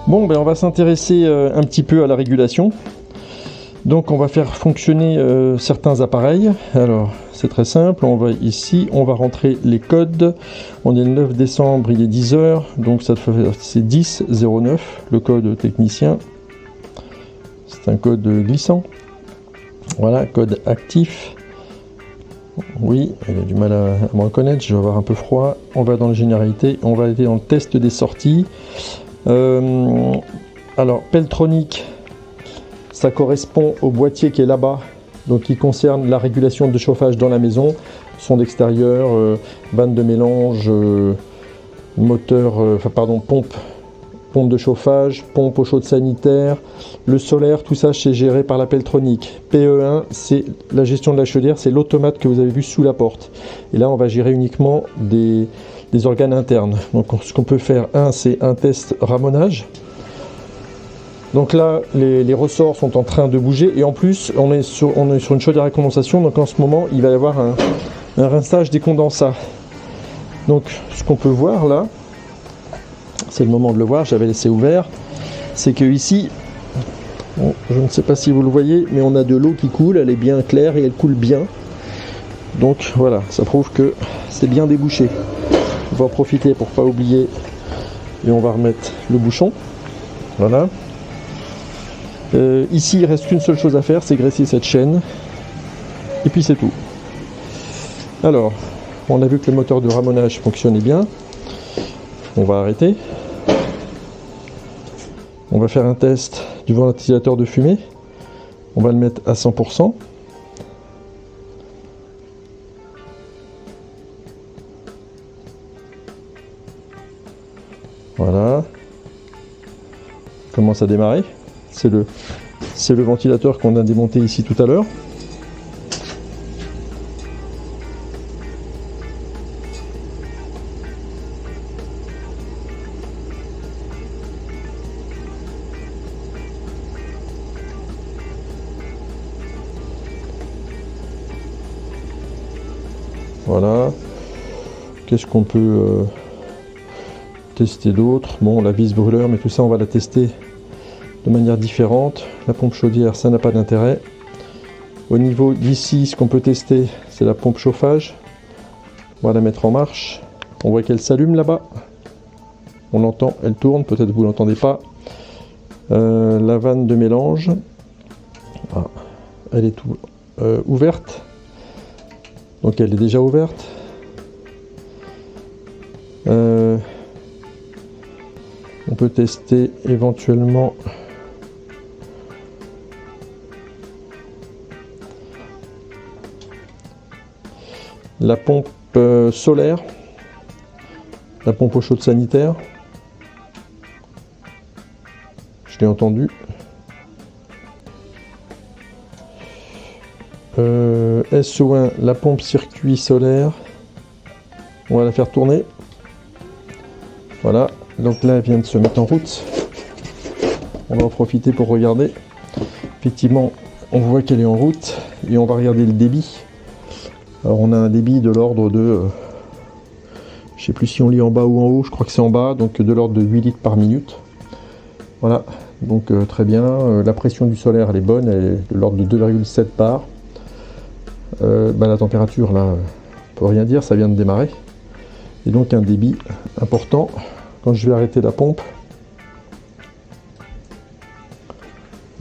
Bon, ben on va s'intéresser un petit peu à la régulation. Donc on va faire fonctionner certains appareils. Alors c'est très simple, on va ici, on va rentrer les codes. On est le 9 décembre, il est 10h, donc ça c'est 10-09, le code technicien. C'est un code glissant. Voilà, code actif. Oui, il a du mal à me reconnaître, je vais avoir un peu froid. On va dans les généralités, on va aller dans le test des sorties. Alors, Peltronic, ça correspond au boîtier qui est là-bas, donc qui concerne la régulation de chauffage dans la maison, son d'extérieur, vanne de mélange, moteur, pompe de chauffage, pompe eau chaude sanitaire, le solaire, tout ça c'est géré par la Peltronic. PE1, c'est la gestion de la chaudière, c'est l'automate que vous avez vu sous la porte. Et là, on va gérer uniquement des organes internes. Donc ce qu'on peut faire, c'est un test ramonage. Donc là, les ressorts sont en train de bouger et en plus, on est sur une chaudière à condensation. Donc en ce moment, il va y avoir un rinçage des condensats. Donc ce qu'on peut voir là, c'est le moment de le voir, j'avais laissé ouvert, c'est que ici, bon, je ne sais pas si vous le voyez, mais on a de l'eau qui coule, elle est bien claire et elle coule bien. Donc voilà, ça prouve que c'est bien débouché. On va en profiter pour pas oublier et on va remettre le bouchon. Voilà. Ici, il reste qu'une seule chose à faire, c'est graisser cette chaîne. Et puis c'est tout. Alors, on a vu que le moteur de ramonage fonctionnait bien. On va arrêter. On va faire un test du ventilateur de fumée. On va le mettre à 100%. Voilà. Commence à démarrer. C'est le ventilateur qu'on a démonté ici tout à l'heure. Voilà. Qu'est-ce qu'on peut tester d'autre? Bon, la vis brûleur, mais tout ça, on va la tester de manière différente. La pompe chaudière, ça n'a pas d'intérêt. Au niveau d'ici, ce qu'on peut tester, c'est la pompe chauffage. On va la mettre en marche. On voit qu'elle s'allume là-bas. On l'entend, elle tourne, peut-être vous ne l'entendez pas. La vanne de mélange, voilà. Elle est ouverte. Donc elle est déjà ouverte. On peut tester éventuellement la pompe solaire, la pompe eau chaude sanitaire. Je l'ai entendu. SO1, la pompe circuit solaire. On va la faire tourner. Voilà, donc là elle vient de se mettre en route. On va en profiter pour regarder. Effectivement, on voit qu'elle est en route et on va regarder le débit. Alors on a un débit de l'ordre de, je sais plus si on lit en bas ou en haut, je crois que c'est en bas, donc de l'ordre de 8 litres par minute. Voilà, donc très bien. La pression du solaire elle est bonne, elle est de l'ordre de 2,7 bar. La température là, on peut rien dire, ça vient de démarrer. Et donc un débit important. Quand je vais arrêter la pompe,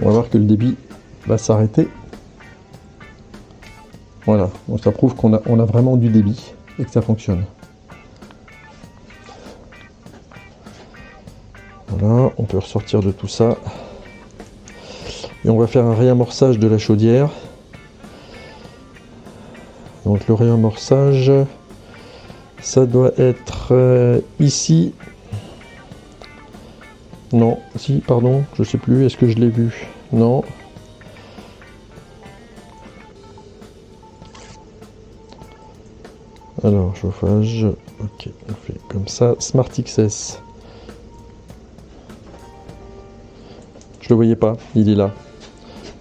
on va voir que le débit va s'arrêter. Voilà, donc ça prouve qu'on a vraiment du débit et que ça fonctionne. Voilà, on peut ressortir de tout ça. Et on va faire un réamorçage de la chaudière. Donc le réamorçage, ça doit être ici. Non, si, pardon, je sais plus, est-ce que je l'ai vu? Non. Alors, chauffage, ok, on fait comme ça. Smart XS. Je le voyais pas, il est là.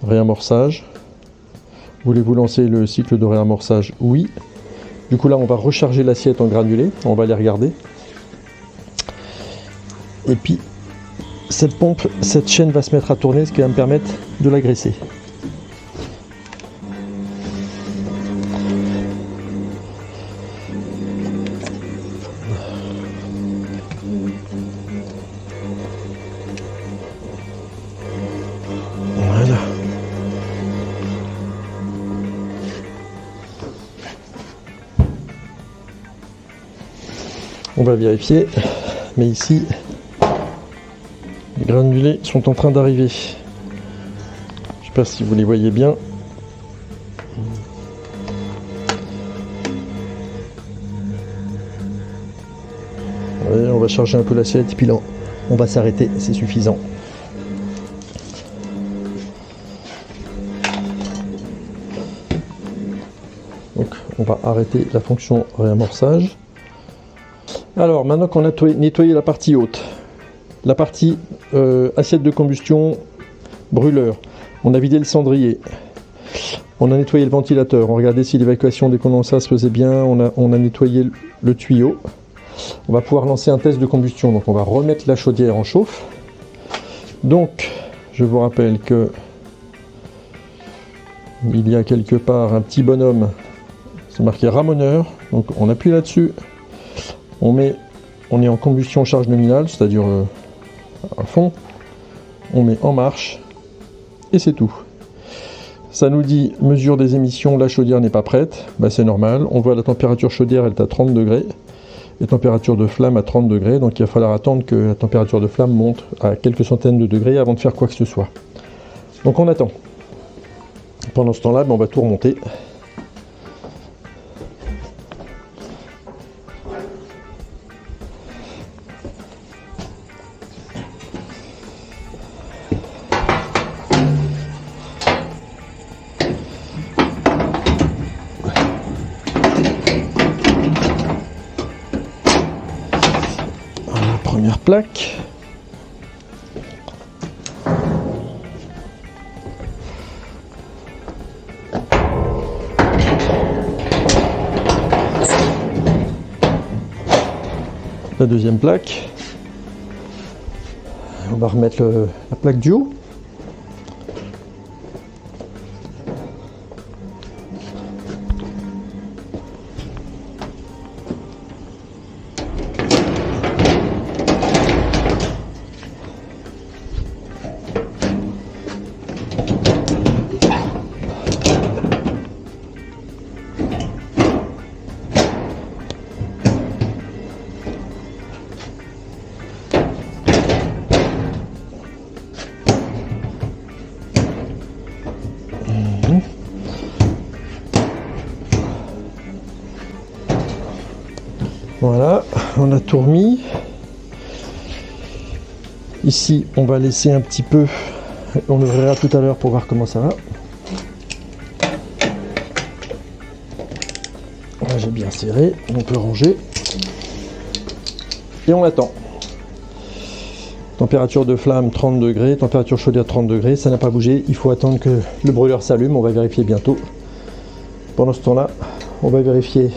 Réamorçage. Voulez-vous lancer le cycle de réamorçage? Oui. Du coup là on va recharger l'assiette en granulés, on va les regarder. Et puis cette pompe, cette chaîne va se mettre à tourner, ce qui va me permettre de la graisser. Voilà. On va vérifier, mais ici, les granulés sont en train d'arriver. Je ne sais pas si vous les voyez bien. Ouais, on va charger un peu l'assiette et puis là, on va s'arrêter, c'est suffisant. Donc, on va arrêter la fonction réamorçage. Alors, maintenant qu'on a nettoyé la partie haute, la partie assiette de combustion, brûleur, on a vidé le cendrier, on a nettoyé le ventilateur, on regardait si l'évacuation des condensats se faisait bien, on a nettoyé le tuyau. On va pouvoir lancer un test de combustion, donc on va remettre la chaudière en chauffe. Donc, je vous rappelle que il y a quelque part un petit bonhomme, c'est marqué ramoneur, donc on appuie là-dessus. On est en combustion charge nominale, c'est-à-dire à fond. On met en marche et c'est tout. Ça nous dit mesure des émissions, la chaudière n'est pas prête. Ben, c'est normal. On voit la température chaudière, elle est à 30 degrés. Et température de flamme à 30 degrés. Donc il va falloir attendre que la température de flamme monte à quelques centaines de degrés avant de faire quoi que ce soit. Donc on attend. Pendant ce temps-là, ben, on va tout remonter. Première plaque. La deuxième plaque. On va remettre la plaque du haut. Voilà, on a tout remis. Ici, on va laisser un petit peu. On ouvrira tout à l'heure pour voir comment ça va. Là, j'ai bien serré, on peut ranger. Et on attend. Température de flamme 30 degrés, température chaudière 30 degrés, ça n'a pas bougé. Il faut attendre que le brûleur s'allume, on va vérifier bientôt. Pendant ce temps-là, on va vérifier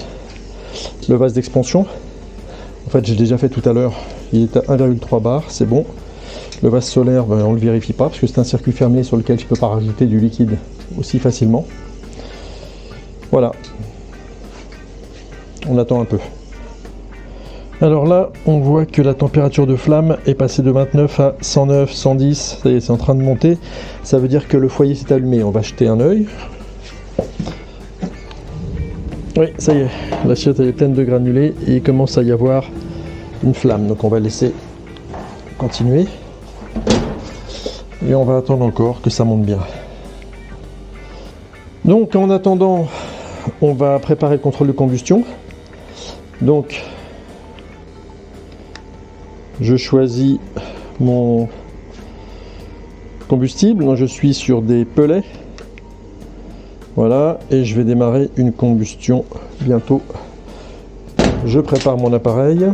le vase d'expansion. En fait, j'ai déjà fait tout à l'heure, il est à 1,3 bar, c'est bon. Le vase solaire, ben, on ne le vérifie pas parce que c'est un circuit fermé sur lequel je ne peux pas rajouter du liquide aussi facilement. Voilà. On attend un peu. Alors là, on voit que la température de flamme est passée de 29 à 109, 110. Ça y est, c'est en train de monter. Ça veut dire que le foyer s'est allumé. On va jeter un œil. Oui, ça y est, l'assiette est pleine de granulés et il commence à y avoir une flamme. Donc on va laisser continuer. Et on va attendre encore que ça monte bien. Donc en attendant, on va préparer le contrôle de combustion. Donc, je choisis mon combustible. Donc, je suis sur des pellets. Voilà, et je vais démarrer une combustion bientôt. Je prépare mon appareil.